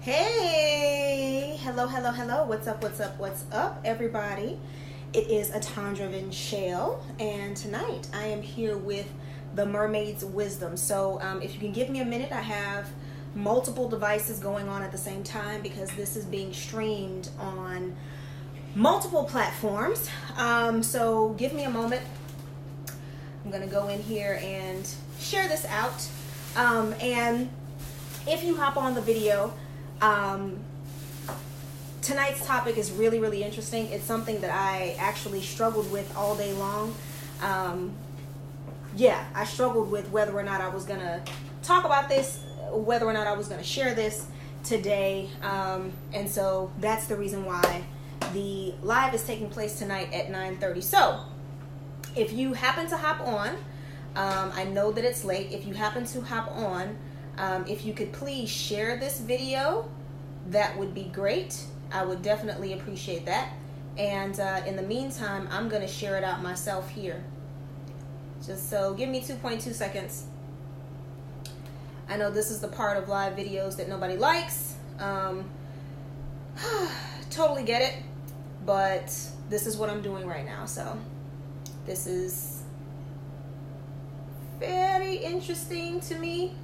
Hey, hello, what's up, everybody? It is Atandra Vinchale, and tonight I am here with the Mermaid's Wisdom. So if you can give me a minute, I have multiple devices going on at the same time because this is being streamed on multiple platforms. So give me a moment. I'm gonna go in here and share this out. And if you hop on the video, tonight's topic is really interesting. It's something that I actually struggled with all day long. I struggled with whether or not I was gonna talk about this, whether or not I was gonna share this today. And so that's the reason why the live is taking place tonight at 9:30. So if you happen to hop on, I know that it's late. If you happen to hop on, if you could please share this video, that would be great. I would definitely appreciate that. And in the meantime, I'm going to share it out myself here. Just so, give me 2.2 seconds. I know this is the part of live videos that nobody likes. Totally get it. But this is what I'm doing right now. So this is very interesting to me.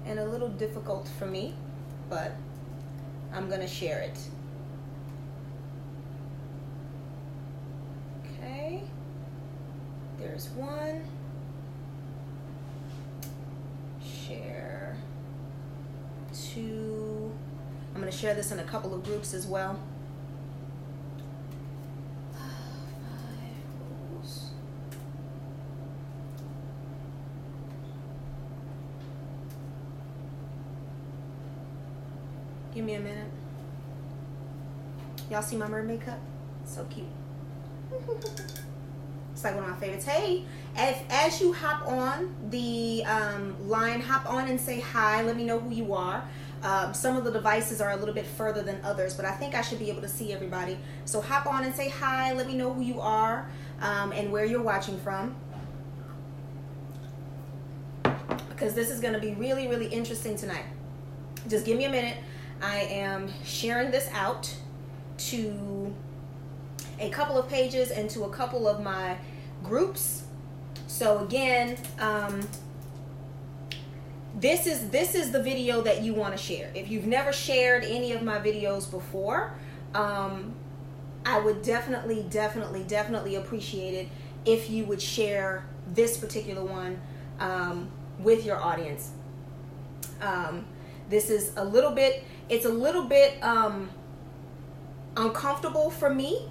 And a little difficult for me, but I'm gonna share it. Okay, there's one. Share two. I'm gonna share this in a couple of groups as well. Give me a minute. Y'all see my mermaid cup? So cute. It's like one of my favorites. Hey, as you hop on the line, hop on and say hi. Let me know who you are. Some of the devices are a little bit further than others, but I think I should be able to see everybody. So hop on and say hi. Let me know who you are and where you're watching from. Because this is going to be really interesting tonight. Just give me a minute. I am sharing this out to a couple of pages and to a couple of my groups. So again, this is the video that you want to share. If you've never shared any of my videos before, I would definitely appreciate it if you would share this particular one with your audience. This is a little bit uncomfortable for me.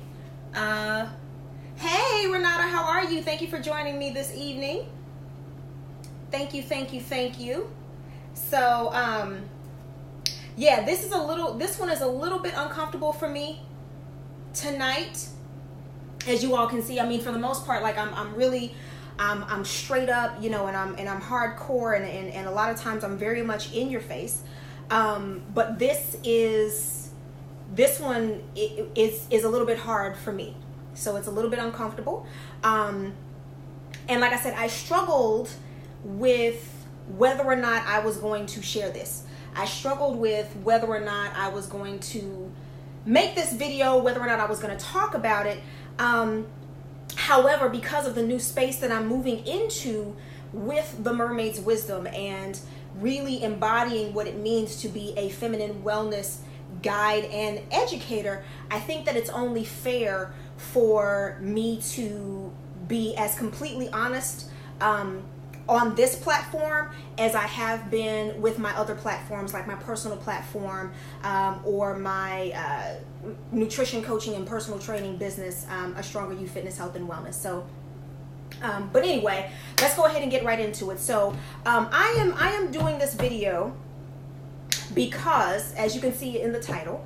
Hey Renata, how are you? Thank you for joining me this evening. Thank you. So this one is a little bit uncomfortable for me tonight. As you all can see, I mean, for the most part, like I'm straight up, you know, and I'm hardcore, and a lot of times I'm very much in your face. But this one is a little bit hard for me, so it's a little bit uncomfortable. And like I said, I struggled with whether or not I was going to share this. I struggled with whether or not I was going to make this video, whether or not I was going to talk about it. However, because of the new space that I'm moving into with the Mermaid's Wisdom and really embodying what it means to be a feminine wellness guide and educator, I think that it's only fair for me to be as completely honest on this platform as I have been with my other platforms, like my personal platform or my nutrition coaching and personal training business, A Stronger You Fitness, Health, and Wellness. So but anyway, let's go ahead and get right into it. So I am doing this video because, as you can see in the title,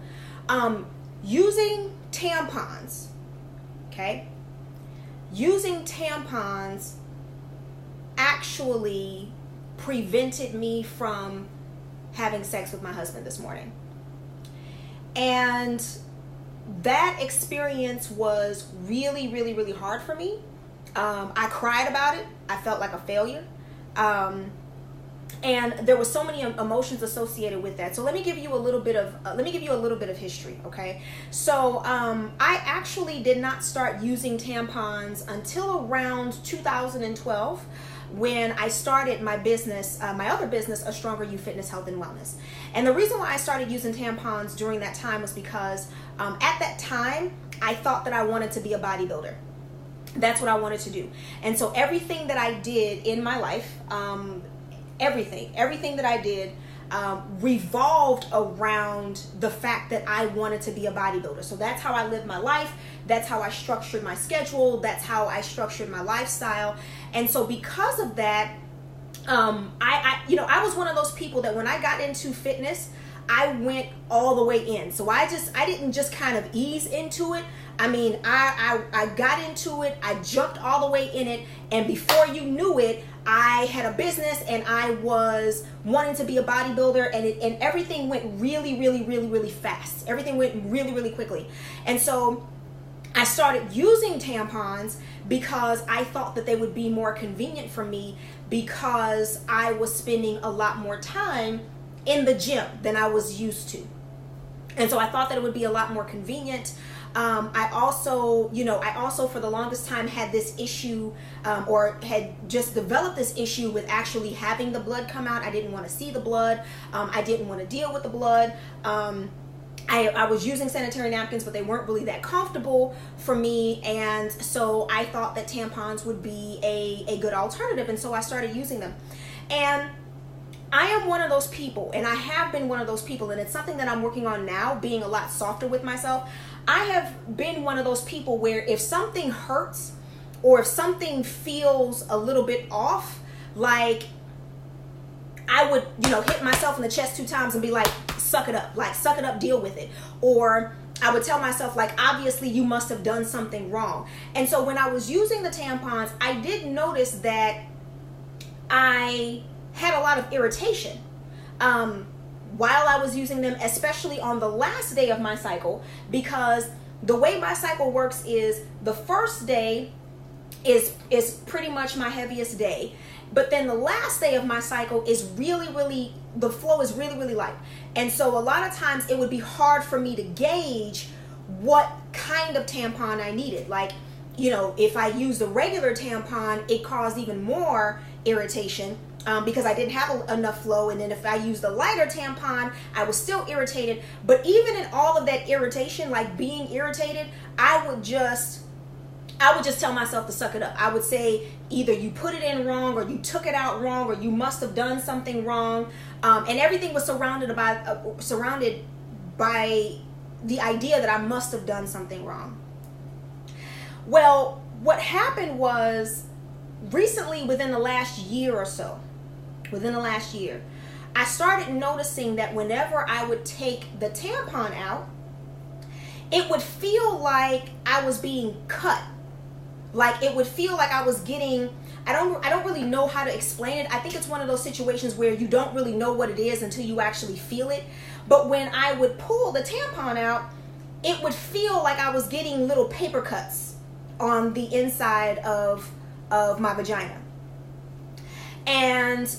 using tampons, okay? Using tampons actually prevented me from having sex with my husband this morning. And that experience was really hard for me. I cried about it. I felt like a failure. And there were so many emotions associated with that. So let me give you a little bit of history, okay? So I actually did not start using tampons until around 2012, when I started my business, my other business, A Stronger You Fitness, Health, and Wellness. And the reason why I started using tampons during that time was because at that time, I thought that I wanted to be a bodybuilder. That's what I wanted to do. And so everything that I did in my life, everything that I did revolved around the fact that I wanted to be a bodybuilder. So that's how I lived my life. That's how I structured my schedule. That's how I structured my lifestyle. And so because of that, I was one of those people that when I got into fitness, I went all the way in. So I didn't just kind of ease into it. I mean, I got into it. I jumped all the way in it. And before you knew it, I had a business and I was wanting to be a bodybuilder, and everything went really, really, really, really fast. Everything went really, really quickly. And so I started using tampons because I thought that they would be more convenient for me, because I was spending a lot more time in the gym than I was used to. And so I thought that it would be a lot more convenient. I also for the longest time had this issue, or had just developed this issue with actually having the blood come out. I didn't want to see the blood. I didn't want to deal with the blood. I was using sanitary napkins, but they weren't really that comfortable for me. And so I thought that tampons would be a good alternative. And so I started using them. And I am one of those people, and I have been one of those people, and it's something that I'm working on now, being a lot softer with myself. I have been one of those people where if something hurts or if something feels a little bit off, like I would, hit myself in the chest 2 times and be like, suck it up, deal with it. Or I would tell myself, like, obviously you must have done something wrong. And so when I was using the tampons, I did notice that I had a lot of irritation while I was using them, especially on the last day of my cycle, because the way my cycle works is the first day is pretty much my heaviest day, but then the last day of my cycle is really, the flow is really light. And so a lot of times it would be hard for me to gauge what kind of tampon I needed. Like, if I used a regular tampon, it caused even more irritation, because I didn't have enough flow. And then if I used a lighter tampon, I was still irritated. But even in all of that irritation, like being irritated, I would just tell myself to suck it up. I would say either you put it in wrong, or you took it out wrong, or you must have done something wrong. And everything was surrounded by the idea that I must have done something wrong. Well, what happened was, recently, within the last year or so, I started noticing that whenever I would take the tampon out, it would feel like I was being cut. Like, it would feel like I was getting, I don't really know how to explain it. I think it's one of those situations where you don't really know what it is until you actually feel it. But when I would pull the tampon out, it would feel like I was getting little paper cuts on the inside of my vagina. And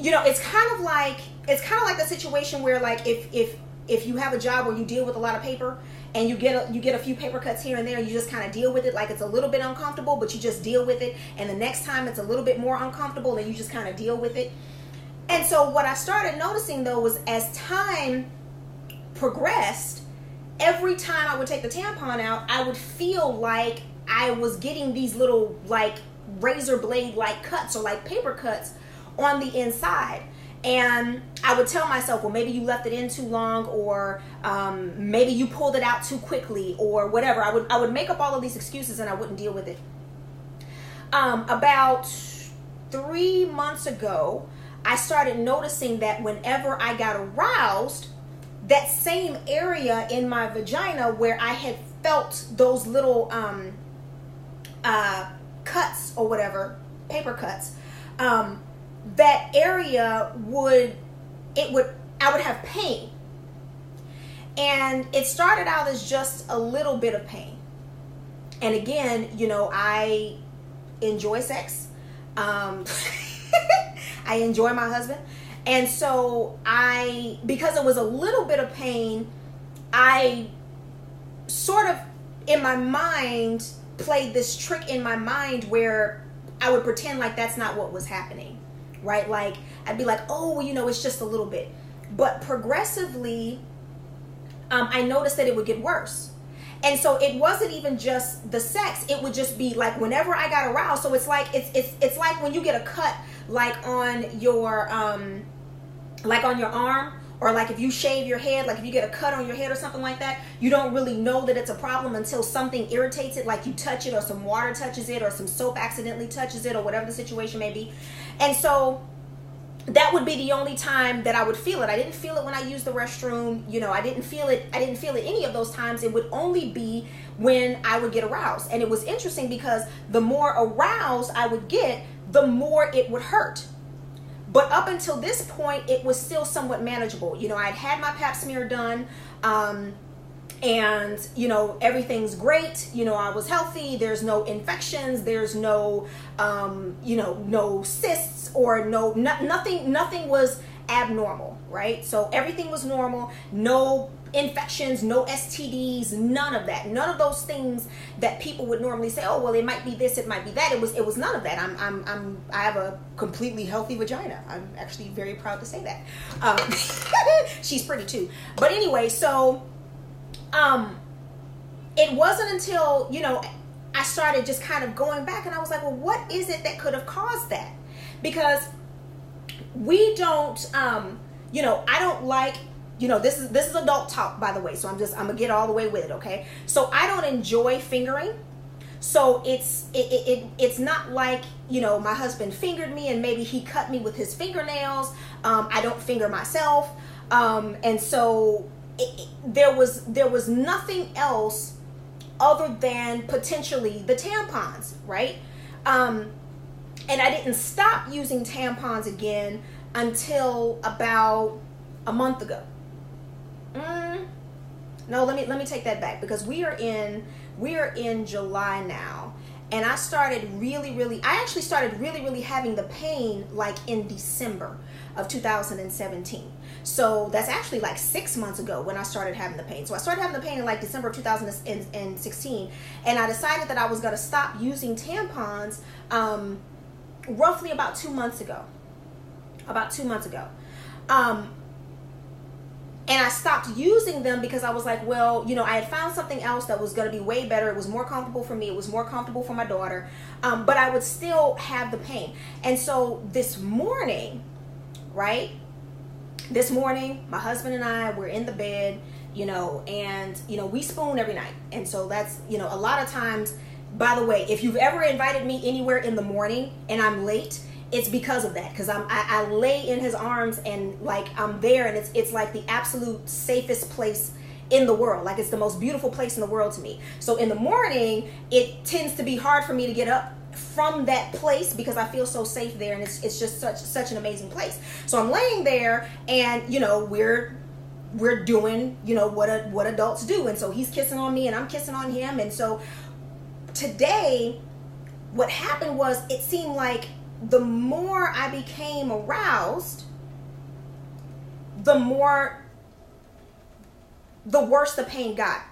it's kind of like the situation where, like, if you have a job where you deal with a lot of paper and you get a few paper cuts here and there, you just kind of deal with it. Like, it's a little bit uncomfortable, but you just deal with it. And the next time it's a little bit more uncomfortable, and you just kind of deal with it. And so what I started noticing, though, was as time progressed, every time I would take the tampon out, I would feel like I was getting these little, like, razor blade like cuts, or like paper cuts on the inside. And I would tell myself, well, maybe you left it in too long, or maybe you pulled it out too quickly, or whatever. I would make up all of these excuses, and I wouldn't deal with it. About 3 months ago, I started noticing that whenever I got aroused, that same area in my vagina where I had felt those little cuts or whatever, paper cuts, that area I would have pain. And it started out as just a little bit of pain. And again, I enjoy sex. I I enjoy my husband. And so because it was a little bit of pain, I sort of in my mind played this trick in my mind where I would pretend like that's not what was happening, right? Like I'd be like, oh, well, you know, it's just a little bit. But progressively, I noticed that it would get worse. And so it wasn't even just the sex. It would just be like whenever I got aroused. So it's like it's like when you get a cut like on your arm, or like if you shave your head, like if you get a cut on your head or something like that, you don't really know that it's a problem until something irritates it, like you touch it or some water touches it or some soap accidentally touches it or whatever the situation may be. And so that would be the only time that I would feel it. I didn't feel it when I used the restroom. You know, I didn't feel it any of those times. It would only be when I would get aroused. And it was interesting because the more aroused I would get, the more it would hurt. But up until this point, it was still somewhat manageable. You know, I'd had my pap smear done, and, you know, everything's great. You know, I was healthy. There's no infections. There's no, you know, no cysts or nothing was abnormal, right? So everything was normal. No infections, no STDs, none of that. None of those things that people would normally say, oh, well, it might be this, it might be that. It was none of that. I have a completely healthy vagina. I'm actually very proud to say that. She's pretty too. But anyway, so it wasn't until, you know, I started just kind of going back and I was like, well, what is it that could have caused that? Because we don't, you know, I don't like, you know, this is adult talk, by the way, so I'm gonna get all the way with it, okay? So I don't enjoy fingering. So it's not like, you know, my husband fingered me and maybe he cut me with his fingernails. I don't finger myself. And so there was nothing else other than potentially the tampons, right? And I didn't stop using tampons again until about a month ago. No, let me take that back, because we are in July now, and I actually started really having the pain like in December of 2017. So that's actually like 6 months ago when I started having the pain. So I started having the pain in like December of 2016, and I decided that I was going to stop using tampons roughly about 2 months ago. And I stopped using them because I was like, well, you know, I had found something else that was going to be way better. It was more comfortable for me. It was more comfortable for my daughter. But I would still have the pain. And so this morning, right? This morning, my husband and I were in the bed, you know, and, you know, we spoon every night. And so that's, you know, a lot of times, by the way, if you've ever invited me anywhere in the morning and I'm late, it's because of that, because I lay in his arms and like I'm there, and it's like the absolute safest place in the world. Like it's the most beautiful place in the world to me. So in the morning, it tends to be hard for me to get up from that place because I feel so safe there, and it's just such an amazing place. So I'm laying there, and you know we're doing, you know, what adults do, and so he's kissing on me and I'm kissing on him. And so today, what happened was, it seemed like the more I became aroused, the worse the pain got.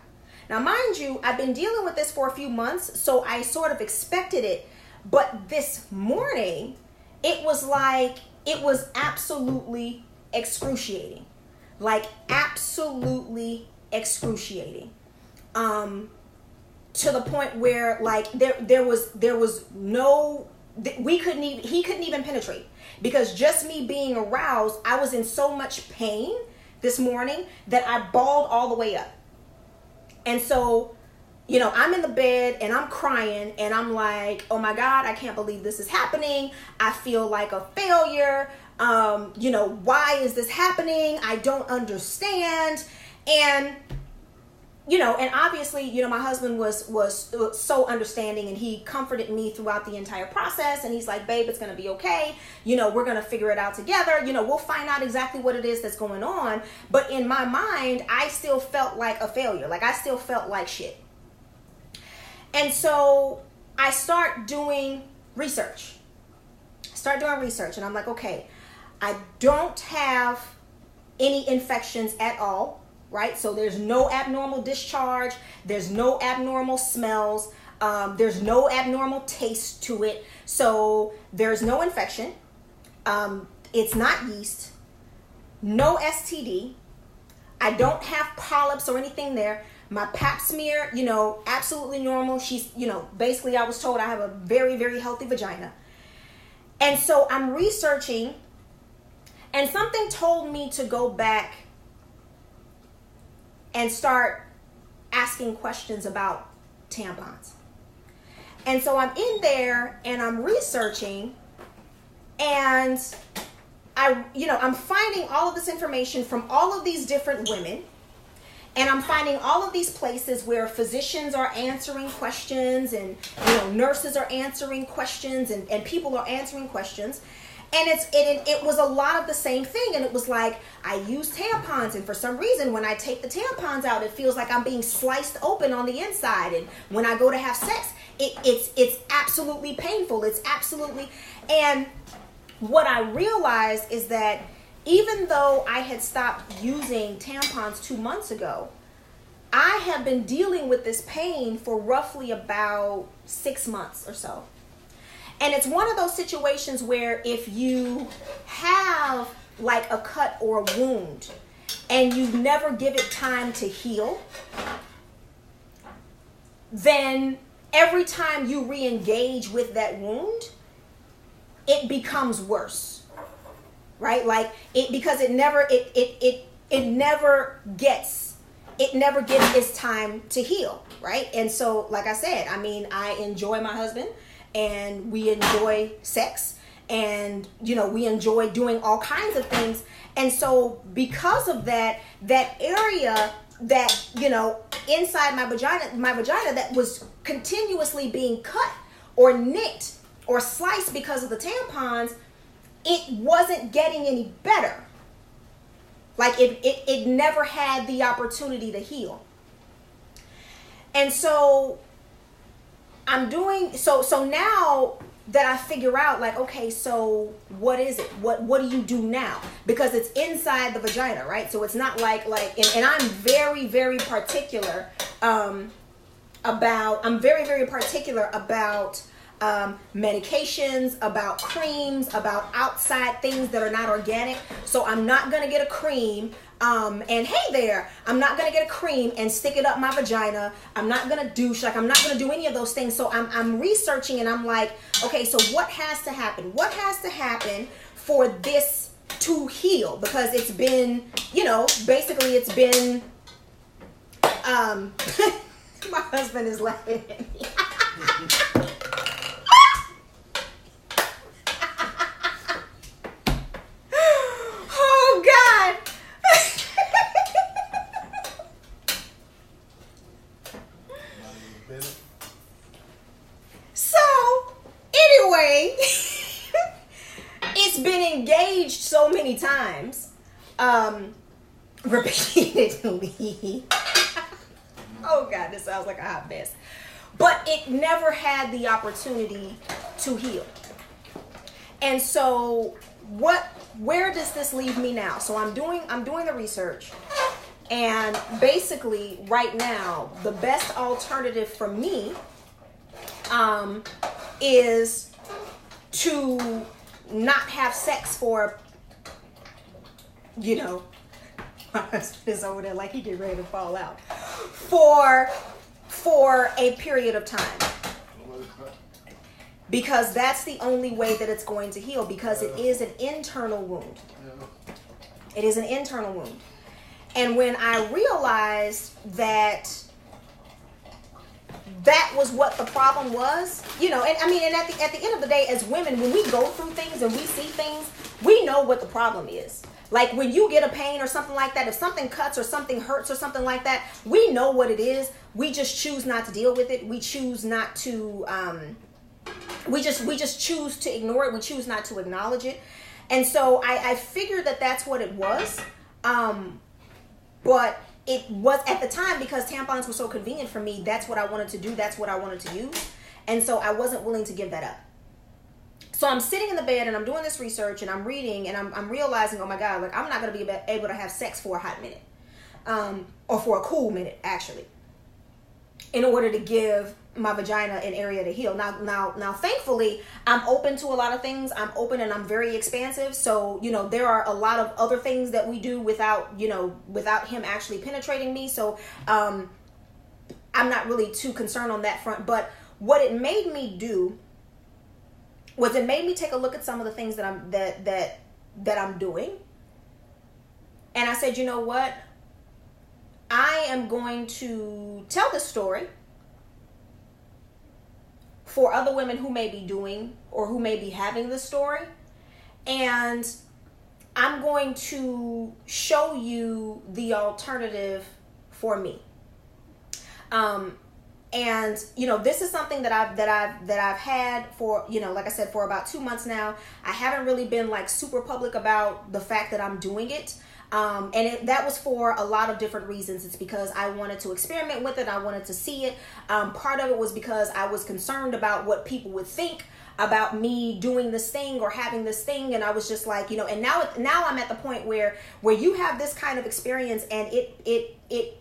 Now, mind you, I've been dealing with this for a few months, so I sort of expected it. But this morning, it was absolutely excruciating. Like, absolutely excruciating. To the point where, like, there was no... he couldn't even penetrate, because just me being aroused, I was in so much pain this morning that I bawled all the way up. And so, you know, I'm in the bed and I'm crying and I'm like, oh my God, I can't believe this is happening. I feel like a failure. You know, why is this happening? I don't understand. And you know, and obviously, you know, my husband was so understanding, and he comforted me throughout the entire process. And he's like, babe, it's going to be okay. You know, we're going to figure it out together. You know, we'll find out exactly what it is that's going on. But in my mind, I still felt like a failure. Like I still felt like shit. And so I start doing research. start doing research, and I'm like, okay, I don't have any infections at all, right? So there's no abnormal discharge, there's no abnormal smells, there's no abnormal taste to it. So there's no infection. It's not yeast, no STD. I don't have polyps or anything there. My pap smear, absolutely normal. She's, basically I was told I have a very, very healthy vagina. And so I'm researching, and something told me to go back and start asking questions about tampons. And so I'm in there and I'm researching, and I'm finding all of this information from all of these different women, and I'm finding all of these places where physicians are answering questions, and nurses are answering questions, and people are answering questions. And it was a lot of the same thing. And it was like, I use tampons, and for some reason when I take the tampons out, it feels like I'm being sliced open on the inside. And when I go to have sex, it's absolutely painful. It's absolutely. And what I realized is that even though I had stopped using tampons 2 months ago, I have been dealing with this pain for roughly about 6 months or so. And it's one of those situations where if you have like a cut or a wound and you never give it time to heal, then every time you re-engage with that wound, it becomes worse, right? Like because it never gets its time to heal, right? And so, like I said, I enjoy my husband, and we enjoy sex, and we enjoy doing all kinds of things. And so because of that area that inside my vagina that was continuously being cut or nicked or sliced because of the tampons, it wasn't getting any better. Like it never had the opportunity to heal. And so I'm doing so now that I figure out, like, okay, so what is it? What do you do now? Because it's inside the vagina, right? So it's not like and I'm very, very particular about medications, about creams, about outside things that are not organic. So I'm not gonna get a cream. And hey there, I'm not gonna get a cream and stick it up my vagina. I'm not gonna douche. I'm not gonna do any of those things. So I'm researching, and I'm like, okay, so what has to happen? What has to happen for this to heal? Because it's been, basically it's been. My husband is laughing at me. Oh God. So anyway, it's been engaged so many times, repeatedly. Oh God, this sounds like a hot mess. But it never had the opportunity to heal. And so where does this leave me now? So I'm doing the research, and basically right now the best alternative for me is to not have sex for, my husband is over there like he get ready to fall out, for a period of time. Because that's the only way that it's going to heal, because it is an internal wound. It is an internal wound. And when I realized that was what the problem was, and at the end of the day, as women, when we go through things and we see things, we know what the problem is. Like when you get a pain or something like that, if something cuts or something hurts or something like that, we know what it is. We just choose not to deal with it. We choose not to, we just choose to ignore it. We choose not to acknowledge it. And so I figured that that's what it was. But it was at the time, because tampons were so convenient for me, that's what I wanted to do. That's what I wanted to use. And so I wasn't willing to give that up. So I'm sitting in the bed and I'm doing this research and I'm reading and I'm realizing, oh my God, like I'm not going to be able to have sex for a hot minute, or for a cool minute actually, in order to give my vagina an area to heal. Now, thankfully, I'm open to a lot of things. I'm open and I'm very expansive. So, you know, there are a lot of other things that we do without him actually penetrating me. So, I'm not really too concerned on that front. But what it made me do was it made me take a look at some of the things that I'm doing. And I said, you know what? I am going to tell this story for other women who may be doing or who may be having this story. And I'm going to show you the alternative for me. And you know, this is something that I've had for, you know, like I said, for about 2 months now. I haven't really been like super public about the fact that I'm doing it. That was for a lot of different reasons. It's because I wanted to experiment with it. I wanted to see it. Part of it was because I was concerned about what people would think about me doing this thing or having this thing. And I was just like, you know, and now I'm at the point where you have this kind of experience and it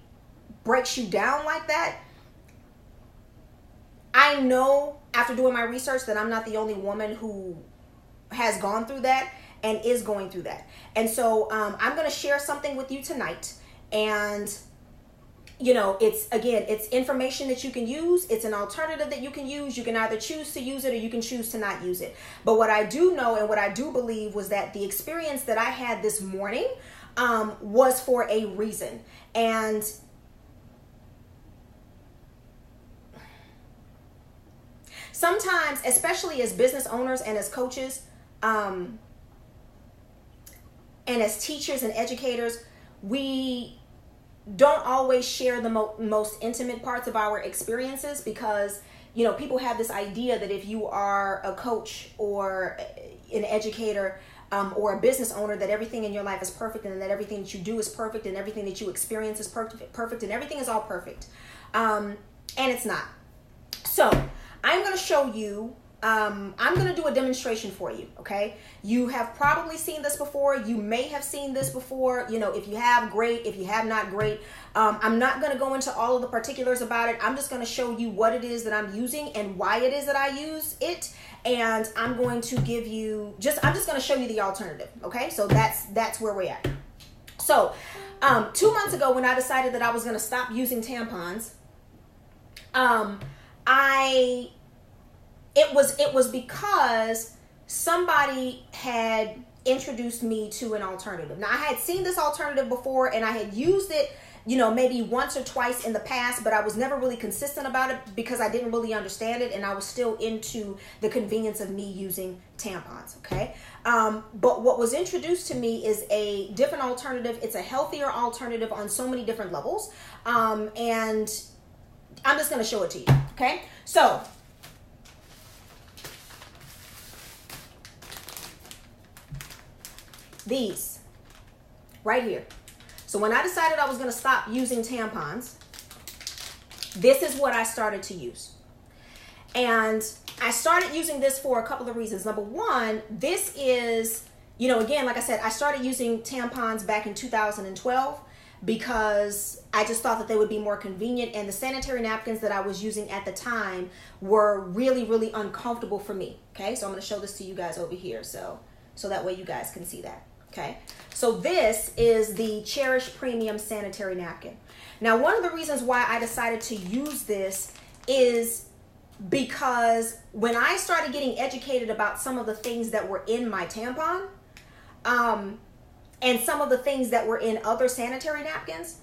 breaks you down like that. I know after doing my research that I'm not the only woman who has gone through that and is going through that. And so I'm going to share something with you tonight. And, you know, it's information that you can use. It's an alternative that you can use. You can either choose to use it or you can choose to not use it. But what I do know and what I do believe was that the experience that I had this morning was for a reason. And sometimes, especially as business owners and as coaches, and as teachers and educators, we don't always share the most intimate parts of our experiences because, you know, people have this idea that if you are a coach or an educator or a business owner, that everything in your life is perfect and that everything that you do is perfect and everything that you experience is perfect and everything is all perfect. And it's not. So I'm going to show you, I'm going to do a demonstration for you, okay? You have probably seen this before. You may have seen this before. You know, if you have, great. If you have not, great. I'm not going to go into all of the particulars about it. I'm just going to show you what it is that I'm using and why it is that I use it. And I'm going to give you, I'm just going to show you the alternative, okay? So that's where we're at. So 2 months ago when I decided that I was going to stop using tampons, it was because somebody had introduced me to an alternative. Now I had seen this alternative before and I had used it, you know, maybe once or twice in the past, but I was never really consistent about it because I didn't really understand it and I was still into the convenience of me using tampons, okay? But what was introduced to me is a different alternative. It's a healthier alternative on so many different levels. And I'm just going to show it to you, okay? So these right here. So when I decided I was going to stop using tampons, this is what I started to use. And I started using this for a couple of reasons. Number one, this is, you know, again, like I said, I started using tampons back in 2012 because I just thought that they would be more convenient, and the sanitary napkins that I was using at the time were really, really uncomfortable for me. Okay, so I'm going to show this to you guys over here so that way you guys can see that. Okay, so this is the Cherish Premium Sanitary napkin. Now, one of the reasons why I decided to use this is because when I started getting educated about some of the things that were in my tampon, and some of the things that were in other sanitary napkins,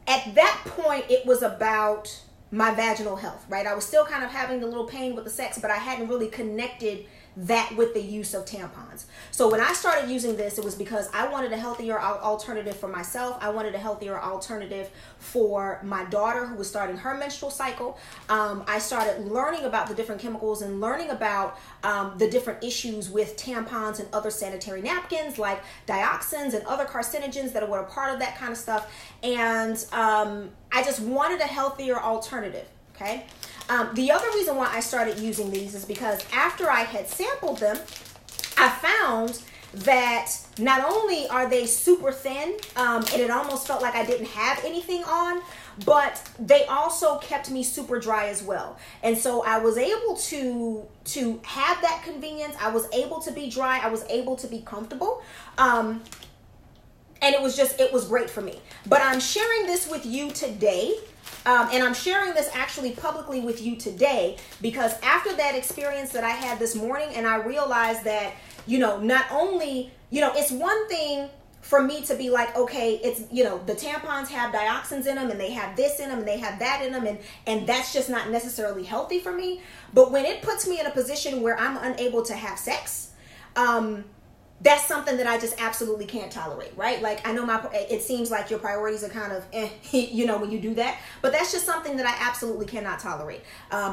at that point, it was about my vaginal health, right? I was still kind of having the little pain with the sex, but I hadn't really connected that with the use of tampons. So when I started using this, it was because I wanted a healthier alternative for myself. I wanted a healthier alternative for my daughter who was starting her menstrual cycle. I started learning about the different chemicals and learning about the different issues with tampons and other sanitary napkins like dioxins and other carcinogens that were a part of that kind of stuff. And I just wanted a healthier alternative, okay? The other reason why I started using these is because after I had sampled them, I found that not only are they super thin, and it almost felt like I didn't have anything on, but they also kept me super dry as well. And so I was able to have that convenience. I was able to be dry. I was able to be comfortable. And it was great for me. But I'm sharing this with you today. And I'm sharing this actually publicly with you today because after that experience that I had this morning, and I realized that, not only, it's one thing for me to be like, okay, it's, the tampons have dioxins in them and they have this in them and they have that in them. And that's just not necessarily healthy for me. But when it puts me in a position where I'm unable to have sex, that's something that I just absolutely can't tolerate, right? Like, I know it seems like your priorities are kind of, when you do that, but that's just something that I absolutely cannot tolerate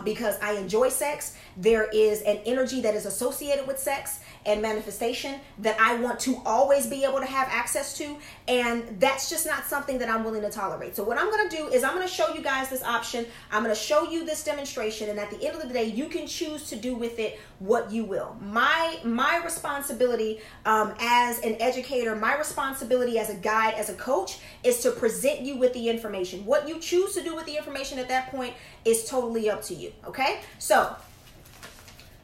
because I enjoy sex. There is an energy that is associated with sex and manifestation that I want to always be able to have access to. And that's just not something that I'm willing to tolerate. So what I'm going to do is I'm going to show you guys this option. I'm going to show you this demonstration. And at the end of the day, you can choose to do with it what you will. My responsibility as an educator, my responsibility as a guide, as a coach, is to present you with the information. What you choose to do with the information at that point is totally up to you. Okay? So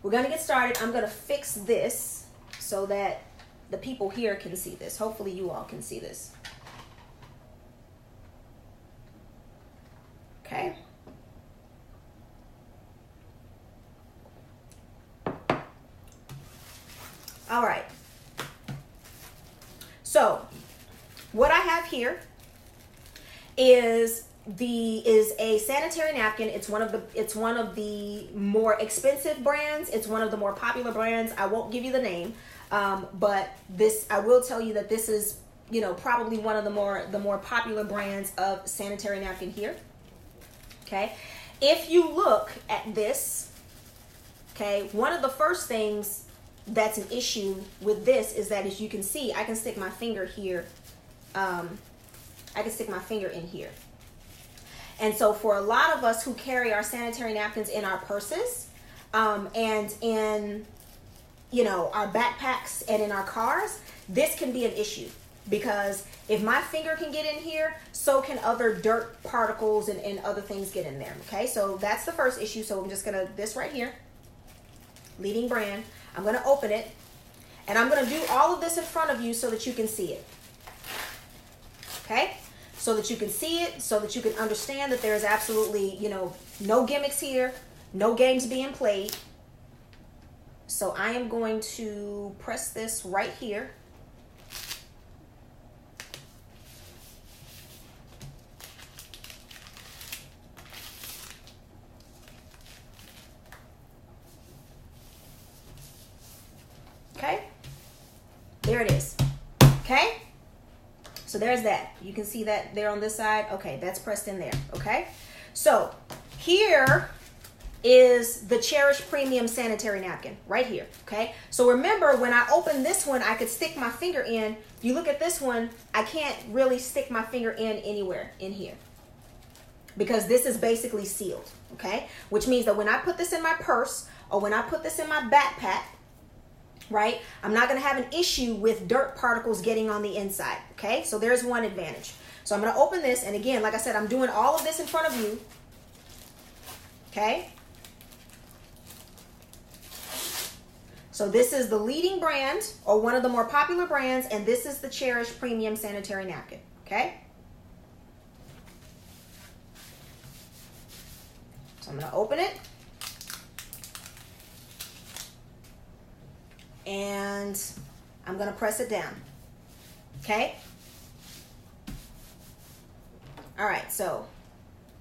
we're going to get started. I'm going to fix this so that the people here can see this. Hopefully you all can see this. Okay. All right. So what I have here is a sanitary napkin. It's one of the more expensive brands. It's one of the more popular brands. I won't give you the name, but I will tell you that this is, probably one of the more popular brands of sanitary napkin here. Okay, if you look at this, okay, one of the first things that's an issue with this is that, as you can see, I can stick my finger here. I can stick my finger in here. And so for a lot of us who carry our sanitary napkins in our purses, and in, our backpacks and in our cars, this can be an issue because if my finger can get in here, so can other dirt particles and other things get in there. Okay, so that's the first issue. So I'm just gonna, this right here, leading brand, I'm gonna open it and I'm gonna do all of this in front of you so that you can see it. Okay, so that you can see it, so that you can understand that there is absolutely, no gimmicks here, no games being played. So I am going to press this right here. Okay, there it is. Okay, so there's that. You can see that there on this side. Okay, that's pressed in there. Okay, so here is the Cherish Premium Sanitary Napkin right here. Okay, so remember, when I opened this one, I could stick my finger in. If you look at this one, I can't really stick my finger in anywhere in here because this is basically sealed. Okay, which means that when I put this in my purse or when I put this in my backpack, right, I'm not going to have an issue with dirt particles getting on the inside. Okay, so there's one advantage. So I'm going to open this, and again, like I said, I'm doing all of this in front of you. Okay, so this is the leading brand, or one of the more popular brands, and this is the Cherish Premium Sanitary Napkin. Okay, so I'm going to open it. And I'm going to press it down. Okay. All right. So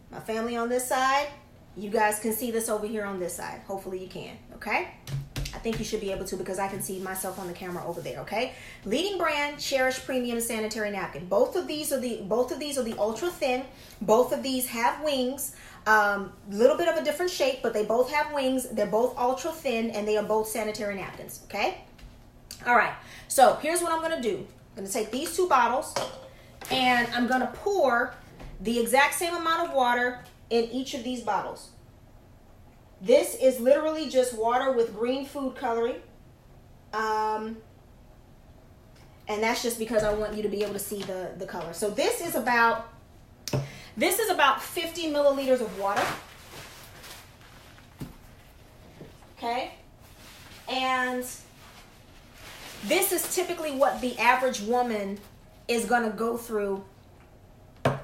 my family on this side, you guys can see this over here on this side. Hopefully you can. Okay. I think you should be able to because I can see myself on the camera over there. Okay. Leading brand, Cherish Premium Sanitary Napkin. Both of these are the ultra thin. Both of these have wings. Little bit of a different shape, but they both have wings. They're both ultra thin, and they are both sanitary napkins. Okay. All right. So here's what I'm going to do. I'm going to take these two bottles, and I'm going to pour the exact same amount of water in each of these bottles. This is literally just water with green food coloring. And that's just because I want you to be able to see the color. So this is about 50 milliliters of water. Okay? And this is typically what the average woman is going to go through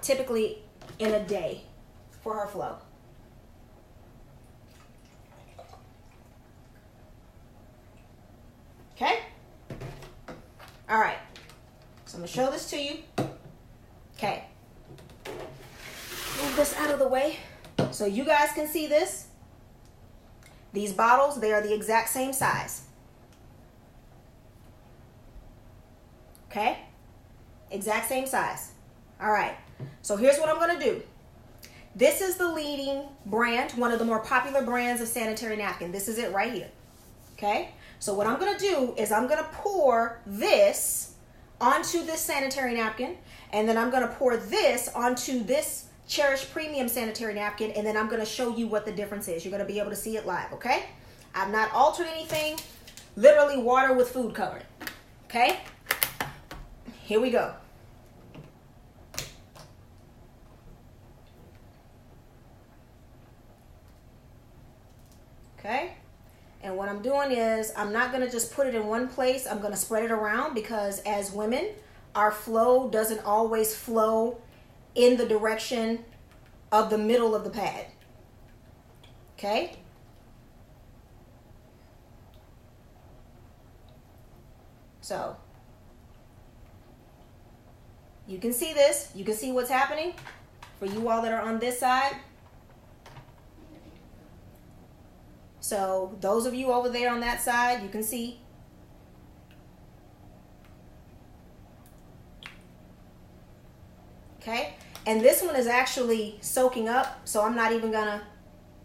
typically in a day for her flow. Okay? All right. So I'm going to show this to you. Okay. Move this out of the way so you guys can see this. These bottles, they are the exact same size. Okay? Exact same size. All right. So here's what I'm going to do. This is the leading brand, one of the more popular brands of sanitary napkin. This is it right here. Okay? So what I'm going to do is I'm going to pour this onto this sanitary napkin, and then I'm going to pour this onto this Cherish Premium Sanitary Napkin, and then I'm going to show you what the difference is. You're going to be able to see it live, okay? I've not altered anything. Literally water with food coloring. Okay? Here we go. Okay? And what I'm doing is I'm not going to just put it in one place. I'm going to spread it around because as women, our flow doesn't always flow in the direction of the middle of the pad. Okay? So, you can see this. You can see what's happening for you all that are on this side. So, those of you over there on that side, you can see. Okay? And this one is actually soaking up, so I'm not even gonna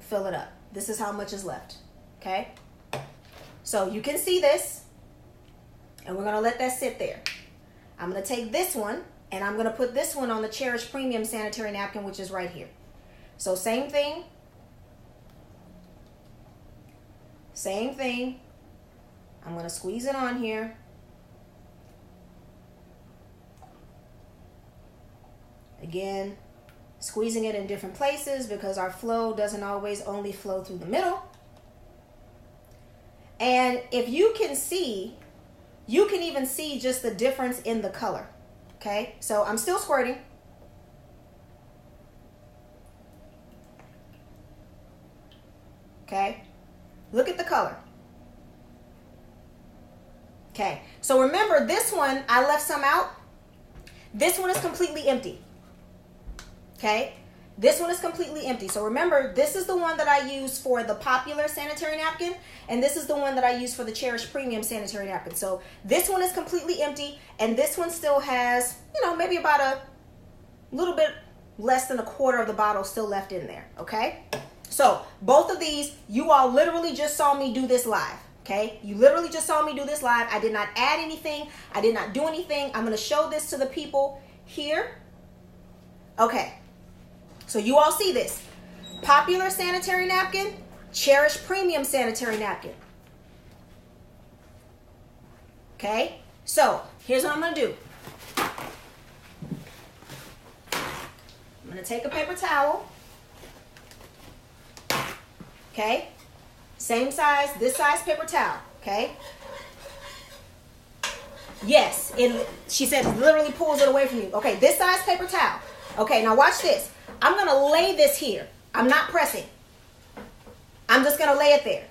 fill it up. This is how much is left. Okay? So you can see this, and we're gonna let that sit there. I'm gonna take this one, and I'm gonna put this one on the Cherish Premium Sanitary Napkin, which is right here. So same thing. Same thing. I'm gonna squeeze it on here. Again, squeezing it in different places because our flow doesn't always only flow through the middle. And if you can see, you can even see just the difference in the color. Okay, so I'm still squirting. Okay, look at the color. Okay, so remember this one, I left some out. This one is completely empty. Okay, this one is completely empty. So remember, this is the one that I use for the popular sanitary napkin, and this is the one that I use for the Cherish Premium Sanitary Napkin. So this one is completely empty, and this one still has, maybe about a little bit less than a quarter of the bottle still left in there. Okay, so both of these, you all literally just saw me do this live. Okay, you literally just saw me do this live. I did not add anything. I did not do anything. I'm going to show this to the people here. Okay. So you all see this. Popular sanitary napkin, Cherish Premium Sanitary Napkin. Okay, so here's what I'm going to do. I'm going to take a paper towel. Okay, same size, this size paper towel. Okay. Yes, she said it literally pulls it away from you. Okay, this size paper towel. Okay, now watch this. I'm going to lay this here. I'm not pressing. I'm just going to lay it there.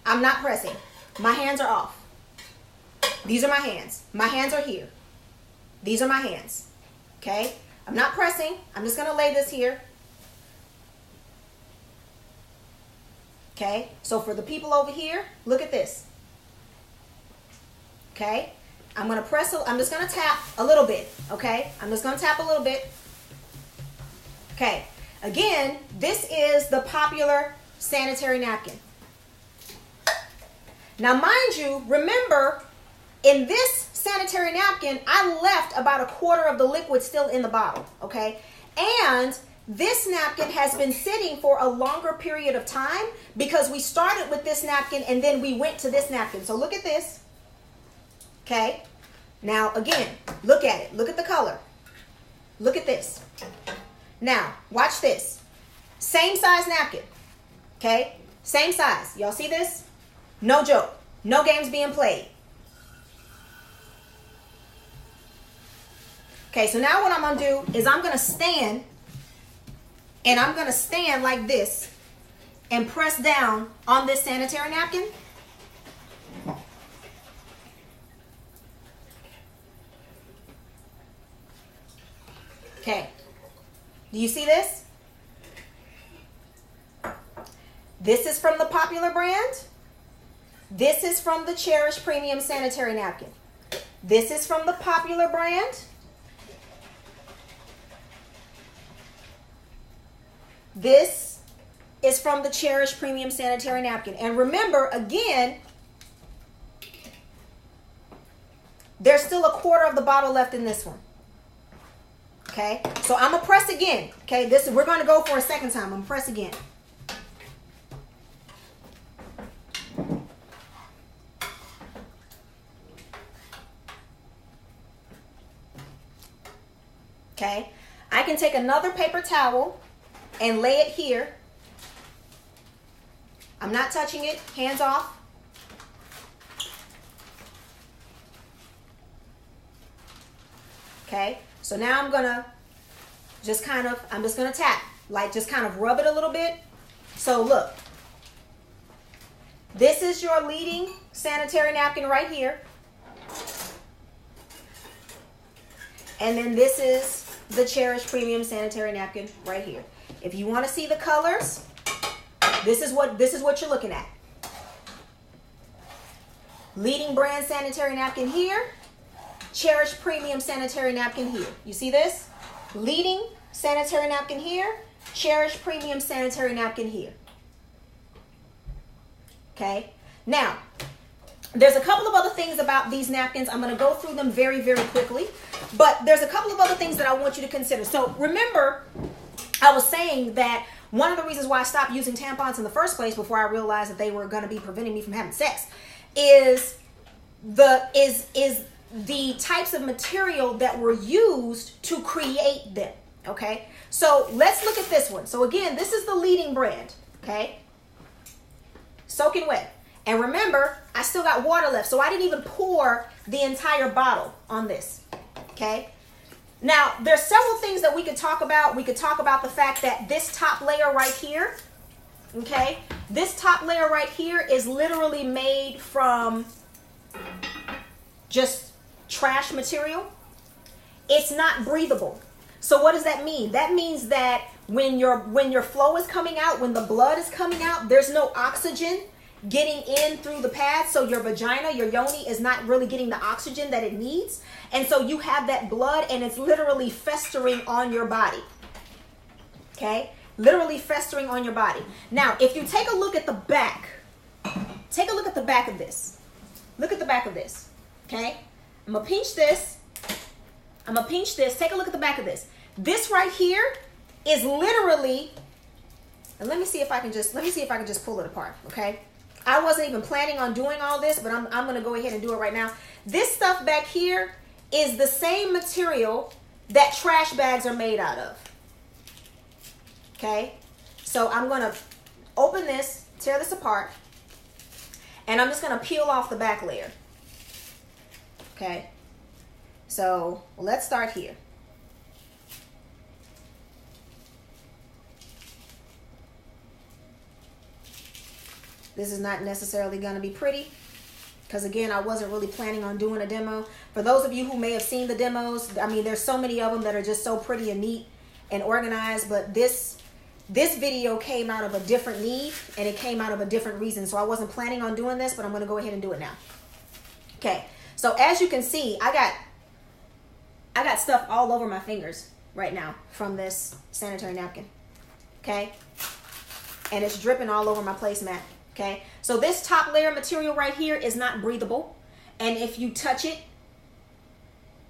I'm not pressing. My hands are off. These are my hands. My hands are here. These are my hands. Okay? I'm not pressing. I'm just going to lay this here. Okay? So for the people over here, look at this. Okay? I'm going to press, I'm just going to tap a little bit. Okay? I'm just going to tap a little bit. Okay, again, this is the popular sanitary napkin. Now, mind you, remember, in this sanitary napkin, I left about a quarter of the liquid still in the bottle, okay? And this napkin has been sitting for a longer period of time because we started with this napkin and then we went to this napkin. So look at this. Okay. Now, again, look at it. Look at the color. Look at this. Now, watch this. Same size napkin. Okay. Same size. Y'all see this? No joke. No games being played. Okay, so now what I'm going to do is I'm going to stand, and I'm going to stand like this and press down on this sanitary napkin. Okay, do you see this? This is from the popular brand. This is from the Cherish Premium Sanitary Napkin. This is from the popular brand. This is from the Cherish Premium Sanitary Napkin. And remember, again, there's still a quarter of the bottle left in this one. Okay, so I'm going to press again. Okay, we're going to go for a second time. I'm going to press again. Okay, I can take another paper towel and lay it here. I'm not touching it. Hands off. Okay, so now I'm gonna just I'm just gonna tap, like just kind of rub it a little bit. So look, this is your leading sanitary napkin right here. And then this is the Cherish Premium Sanitary Napkin right here. If you want to see the colors, this is what you're looking at. Leading brand sanitary napkin here. Cherish Premium Sanitary Napkin here. You see this? Leading sanitary napkin here. Cherish Premium Sanitary Napkin here. Okay. Now, there's a couple of other things about these napkins. I'm going to go through them very, very quickly. But there's a couple of other things that I want you to consider. So remember, I was saying that one of the reasons why I stopped using tampons in the first place before I realized that they were going to be preventing me from having sex is the types of material that were used to create them. Okay, so let's look at this one. So again, this is the leading brand. Okay, soaking wet. And remember, I still got water left, so I didn't even pour the entire bottle on this. Okay. Now, there's several things that we could talk about. We could talk about the fact that this top layer right here, okay, this top layer right here is literally made from just trash material. It's not breathable. So what does that mean? That means that when your flow is coming out, when the blood is coming out, there's no oxygen getting in through the pads. So your vagina, your yoni is not really getting the oxygen that it needs. And so you have that blood and it's literally festering on your body. Okay? Literally festering on your body. Now, if you take a look at the back, take a look at the back of this. Look at the back of this. Okay? I'm going to pinch this. I'm going to pinch this. Take a look at the back of this. This right here is literally, and let me see if I can just pull it apart, okay? I wasn't even planning on doing all this, but I'm going to go ahead and do it right now. This stuff back here is the same material that trash bags are made out of. Okay? So I'm going to open this, tear this apart, and I'm just going to peel off the back layer. Okay? So let's start here. This is not necessarily going to be pretty because, again, I wasn't really planning on doing a demo. For those of you who may have seen the demos, I mean, there's so many of them that are just so pretty and neat and organized, but this video came out of a different need and it came out of a different reason. So I wasn't planning on doing this, but I'm going to go ahead and do it now. Okay, so as you can see, I got stuff all over my fingers right now from this sanitary napkin. Okay, and it's dripping all over my placemat. Okay, so this top layer material right here is not breathable, and if you touch it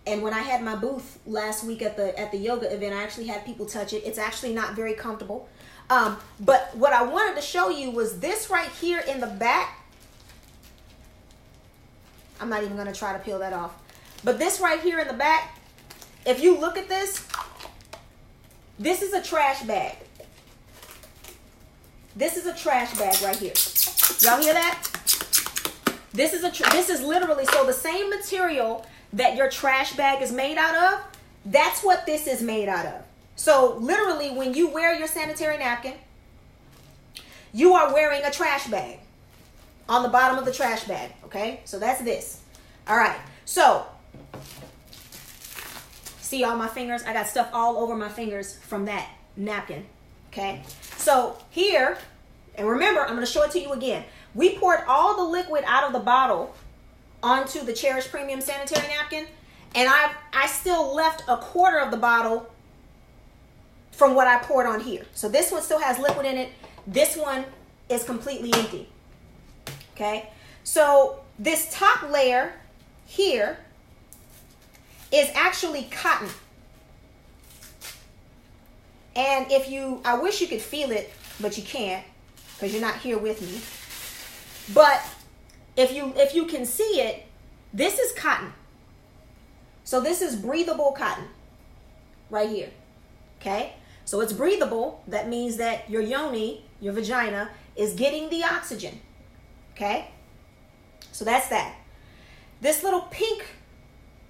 And when I had my booth last week at the yoga event, I actually had people touch it. It's actually not very comfortable. But what I wanted to show you was this right here in the back. I'm not even going to try to peel that off. But this right here in the back, if you look at this, this is a trash bag. This is a trash bag right here. Y'all hear that? This is literally, so the same material that your trash bag is made out of, that's what this is made out of. So literally, when you wear your sanitary napkin, you are wearing a trash bag on the bottom of the trash bag. Okay, so that's this. All right, so see all my fingers? I got stuff all over my fingers from that napkin. Okay, so here, and remember, I'm going to show it to you again. We poured all the liquid out of the bottle onto the Cherish Premium Sanitary napkin, and I still left a quarter of the bottle from what I poured on here. So this one still has liquid in it. This one is completely empty. Okay, so this top layer here is actually cotton. And I wish you could feel it, but you can't because you're not here with me. But if you can see it, this is cotton. So this is breathable cotton right here. Okay? So it's breathable. That means that your yoni, your vagina, is getting the oxygen. Okay? So that's that. This little pink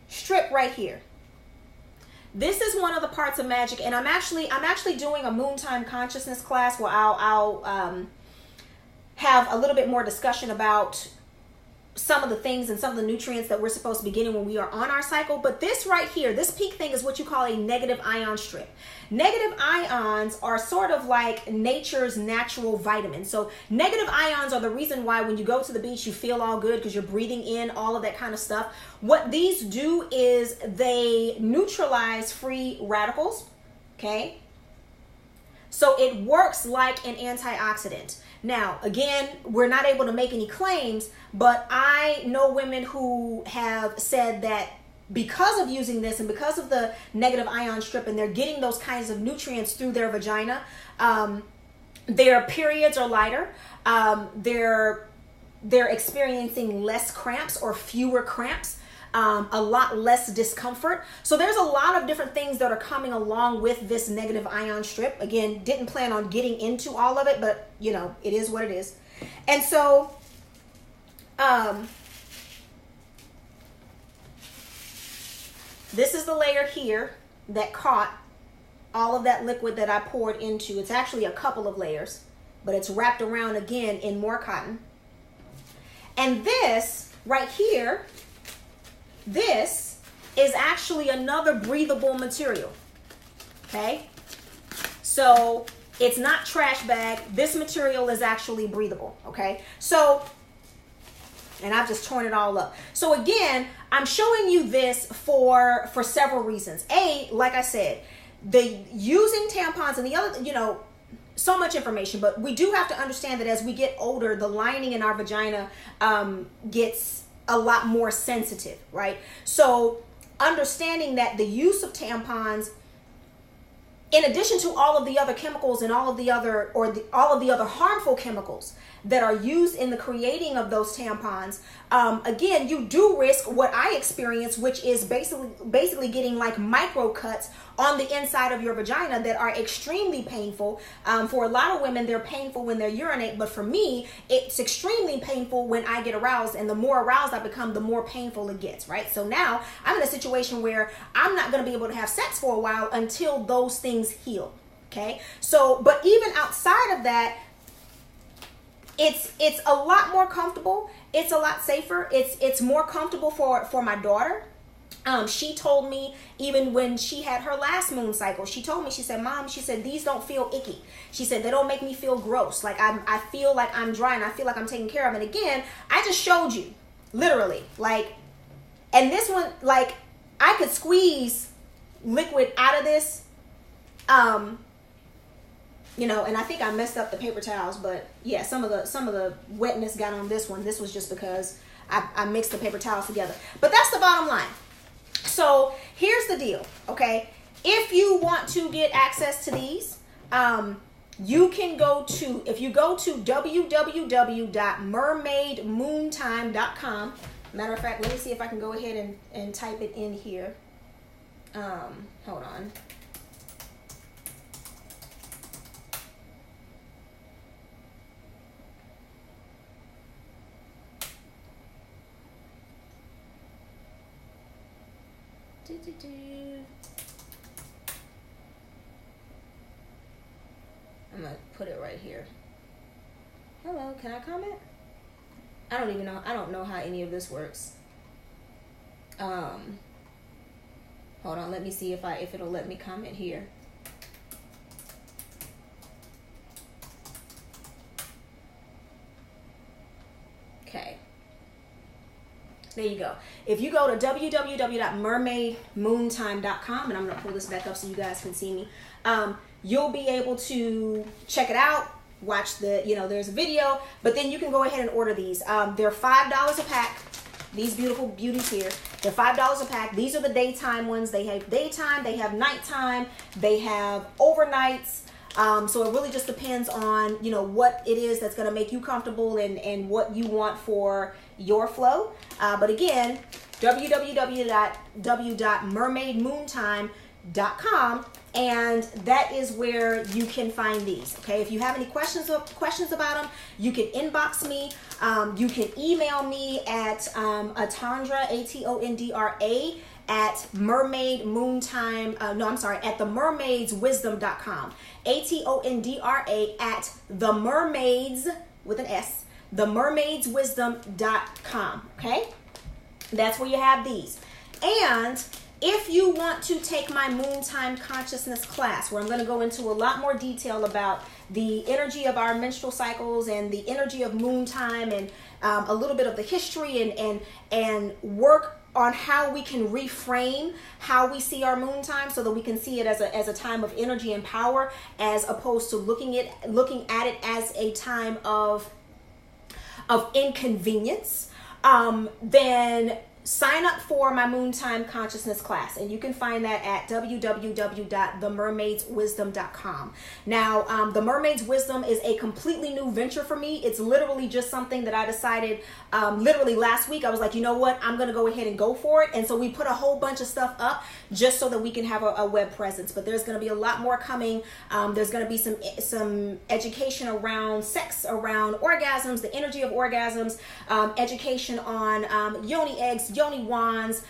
strip right here. This is one of the parts of magic, and I'm actually doing a MoonTime consciousness class where I'll have a little bit more discussion about some of the things and some of the nutrients that we're supposed to be getting when we are on our cycle. But this right here, this pink thing, is what you call a negative ion strip. Negative ions are sort of like nature's natural vitamins. So negative ions are the reason why when you go to the beach you feel all good because you're breathing in all of that kind of stuff. What these do is they neutralize free radicals. Okay, so it works like an antioxidant. Now, again, we're not able to make any claims, but I know women who have said that because of using this and because of the negative ion strip, and they're getting those kinds of nutrients through their vagina, their periods are lighter. They're experiencing less cramps or fewer cramps. A lot less discomfort. So there's a lot of different things that are coming along with this negative ion strip. Again, didn't plan on getting into all of it, but you know, it is what it is. And so this is the layer here that caught all of that liquid that I poured into. It's actually a couple of layers, but it's wrapped around again in more cotton. And this right here, this is actually another breathable material. Okay, so it's not trash bag. This material is actually breathable. Okay, so, and I've just torn it all up. So again, I'm showing you this for several reasons. A, like I said, the using tampons and the other, you know, so much information, but we do have to understand that as we get older, the lining in our vagina gets a lot more sensitive, right? So understanding that the use of tampons, in addition to all of the other chemicals and all of the other harmful chemicals that are used in the creating of those tampons, again, you do risk what I experienced, which is basically getting like micro cuts on the inside of your vagina that are extremely painful. For a lot of women, they're painful when they urinate, but for me, it's extremely painful when I get aroused, and the more aroused I become, the more painful it gets, right? So now I'm in a situation where I'm not going to be able to have sex for a while until those things heal. Okay, so but even outside of that, it's a lot more comfortable. It's a lot safer. It's more comfortable for my daughter. She told me, even when she had her last moon cycle, she told me, she said, Mom, she said, these don't feel icky. She said, they don't make me feel gross. Like I feel like I'm dry and I feel like I'm taken care of. And again, I just showed you, literally, like, and this one, like, I could squeeze liquid out of this, you know, and I think I messed up the paper towels, but yeah, some of the wetness got on this one. This was just because I mixed the paper towels together. But that's the bottom line. So here's the deal, okay? If you want to get access to these, you can go to, if you go to www.mermaidmoontime.com. Matter of fact, let me see if I can go ahead and type it in here. Hold on. I'm gonna put it right here. Hello, can I comment? I don't even know. I don't know how any of this works. Hold on. Let me see if it'll let me comment here. Okay. There you go. If you go to www.mermaidmoontime.com, and I'm gonna pull this back up so you guys can see me, you'll be able to check it out. Watch the, there's a video, but then you can go ahead and order these. They're $5 a pack. These beautiful beauties here, they're $5 a pack. These are the daytime ones. They have daytime, they have nighttime, they have overnights. So it really just depends on, what it is that's going to make you comfortable and what you want for your flow. But again, www.mermaidmoontime.com, and that is where you can find these. Okay, if you have any questions about them, you can inbox me. You can email me at Atondra, Atondra, at Mermaid Moontime, at themermaidswisdom.com. Atondra at themermaids with an S, themermaidswisdom.com. Okay, that's where you have these. And if you want to take my MoonTime consciousness class, where I'm going to go into a lot more detail about the energy of our menstrual cycles and the energy of MoonTime, and a little bit of the history and work on how we can reframe how we see our MoonTime, so that we can see it as a time of energy and power, as opposed to looking at it as a time of inconvenience, then sign up for my MoonTime consciousness class, and you can find that at www.themermaidswisdom.com. Now, the Mermaid's Wisdom is a completely new venture for me. It's literally just something that I decided literally last week. I was like, you know what, I'm going to go ahead and go for it. And so we put a whole bunch of stuff up just so that we can have a web presence. But there's going to be a lot more coming. There's going to be some education around sex, around orgasms, the energy of orgasms, education on Yoni eggs, Yoni wands,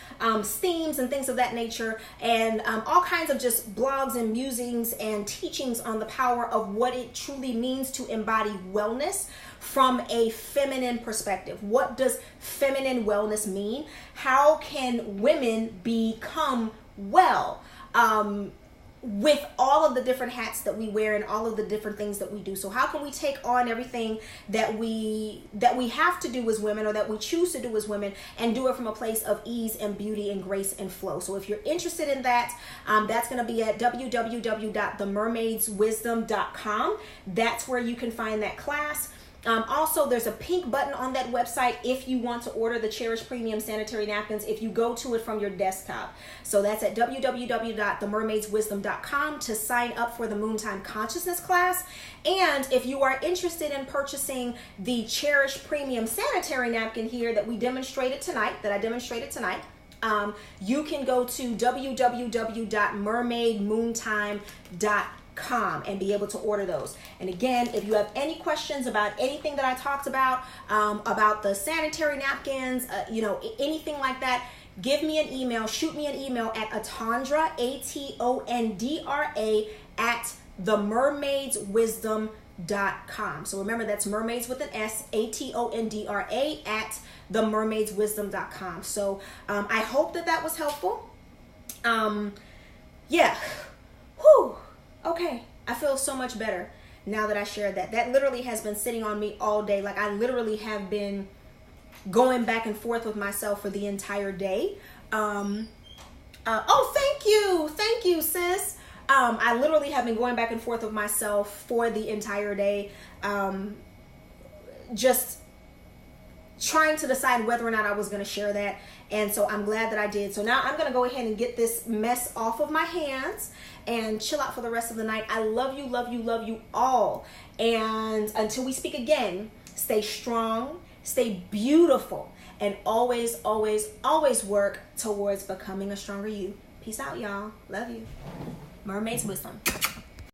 steams and things of that nature, and all kinds of just blogs and musings and teachings on the power of what it truly means to embody wellness from a feminine perspective. What does feminine wellness mean? How can women become well? With all of the different hats that we wear and all of the different things that we do. So how can we take on everything that we have to do as women, or that we choose to do as women, and do it from a place of ease and beauty and grace and flow? So if you're interested in that, that's going to be at www.themermaidswisdom.com. That's where you can find that class. Also, there's a pink button on that website if you want to order the Cherish Premium Sanitary napkins if you go to it from your desktop. So that's at www.themermaidswisdom.com to sign up for the MoonTime Consciousness class. And if you are interested in purchasing the Cherish Premium Sanitary napkin here that I demonstrated tonight, you can go to www.mermaidmoontime.com and be able to order those. And again, if you have any questions about anything that I talked about the sanitary napkins, anything like that, give me an email, shoot me an email at Atondra, Atondra, at themermaidswisdom.com. So remember, that's mermaids with an S, Atondra, at themermaidswisdom.com. So I hope that was helpful. Yeah. Whew. Okay, I feel so much better now that I shared that. That literally has been sitting on me all day. Like, I literally have been going back and forth with myself for the entire day. Oh, thank you, sis. I literally have been going back and forth with myself for the entire day. Just trying to decide whether or not I was going to share that. And so I'm glad that I did. So now I'm going to go ahead and get this mess off of my hands and chill out for the rest of the night. I love you, love you, love you all. And until we speak again, stay strong, stay beautiful, and always, always, always work towards becoming a stronger you. Peace out, y'all. Love you. Mermaid's wisdom.